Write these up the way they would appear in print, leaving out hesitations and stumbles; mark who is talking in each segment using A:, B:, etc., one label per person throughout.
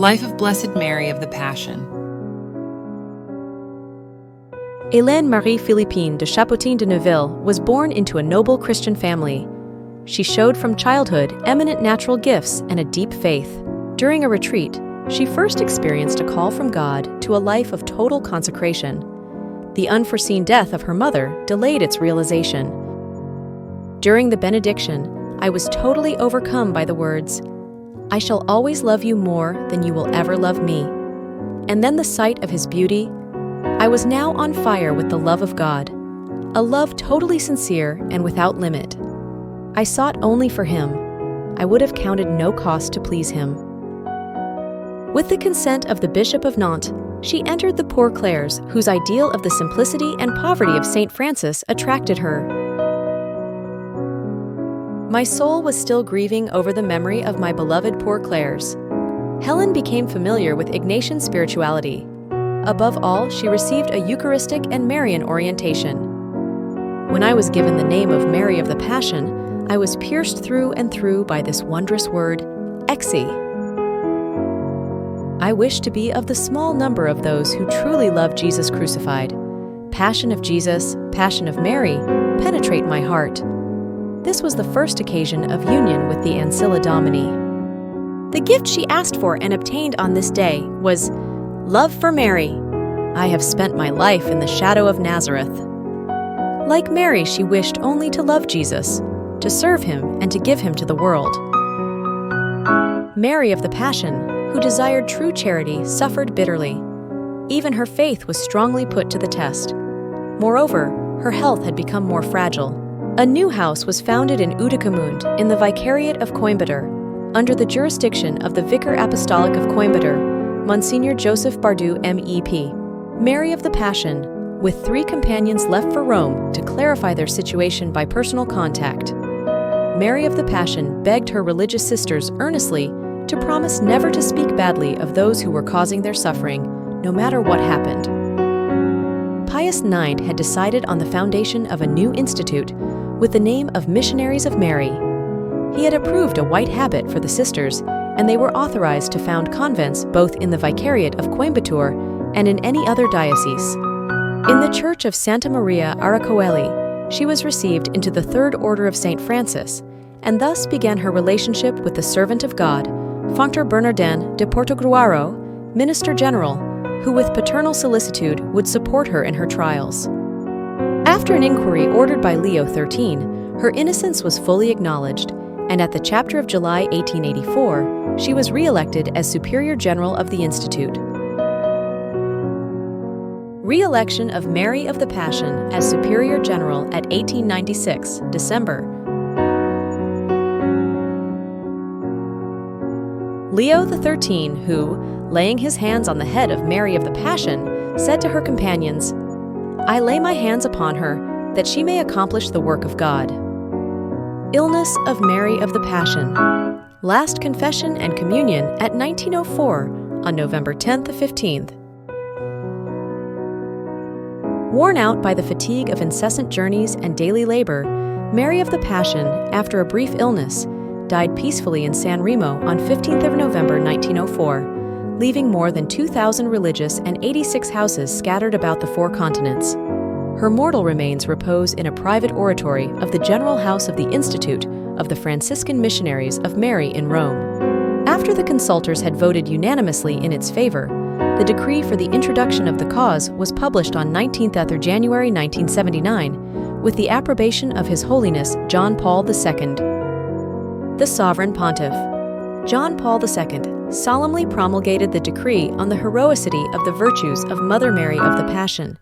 A: Life of Blessed Mary of the Passion.
B: Hélène Marie-Philippine de Chapotin de Neuville was born into a noble Christian family. She showed from childhood eminent natural gifts and a deep faith. During a retreat, she first experienced a call from God to a life of total consecration. The unforeseen death of her mother delayed its realization. During the benediction, I was totally overcome by the words, "I shall always love you more than you will ever love me." And then the sight of his beauty. I was now on fire with the love of God, a love totally sincere and without limit. I sought only for him. I would have counted no cost to please him. With the consent of the Bishop of Nantes, she entered the Poor Clares, whose ideal of the simplicity and poverty of St. Francis attracted her. My soul was still grieving over the memory of my beloved Poor Clares. Helen became familiar with Ignatian spirituality. Above all, she received a Eucharistic and Marian orientation. When I was given the name of Mary of the Passion, I was pierced through and through by this wondrous word, Exi. I wish to be of the small number of those who truly love Jesus crucified. Passion of Jesus, Passion of Mary, penetrate my heart. This was the first occasion of union with the Ancilla Domini. The gift she asked for and obtained on this day was love for Mary. I have spent my life in the shadow of Nazareth. Like Mary, she wished only to love Jesus, to serve him and to give him to the world. Mary of the Passion, who desired true charity, suffered bitterly. Even her faith was strongly put to the test. Moreover, her health had become more fragile. A new house was founded in Oudekermund, in the Vicariate of Coimbatore, under the jurisdiction of the Vicar Apostolic of Coimbatore, Monsignor Joseph Bardou, MEP. Mary of the Passion, with 3 companions left for Rome to clarify their situation by personal contact. Mary of the Passion begged her religious sisters earnestly to promise never to speak badly of those who were causing their suffering, no matter what happened. Pius IX had decided on the foundation of a new institute with the name of Missionaries of Mary. He had approved a white habit for the sisters, and they were authorized to found convents both in the Vicariate of Coimbatore and in any other diocese. In the Church of Santa Maria Aracoeli, she was received into the Third Order of St. Francis, and thus began her relationship with the servant of God, Functor Bernardin de Portogruaro, Minister General, who with paternal solicitude would support her in her trials. After an inquiry ordered by Leo XIII, her innocence was fully acknowledged, and at the chapter of July 1884, she was re-elected as Superior General of the Institute. Re-election of Mary of the Passion as Superior General at 1896, December. Leo XIII, who, laying his hands on the head of Mary of the Passion, said to her companions, "I lay my hands upon her, that she may accomplish the work of God." Illness of Mary of the Passion. Last confession and communion at 1904 on November 10th to 15th. Worn out by the fatigue of incessant journeys and daily labor, Mary of the Passion, after a brief illness, died peacefully in San Remo on 15th of November 1904, leaving more than 2,000 religious and 86 houses scattered about the 4 continents. Her mortal remains repose in a private oratory of the General House of the Institute of the Franciscan Missionaries of Mary in Rome. After the consultors had voted unanimously in its favor, the decree for the introduction of the cause was published on 19th January 1979, with the approbation of His Holiness John Paul II. The Sovereign Pontiff, John Paul II, solemnly promulgated the decree on the heroicity of the virtues of Mother Mary of the Passion.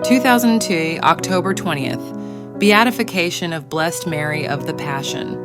A: 2002, October 20th, Beatification of Blessed Mary of the Passion.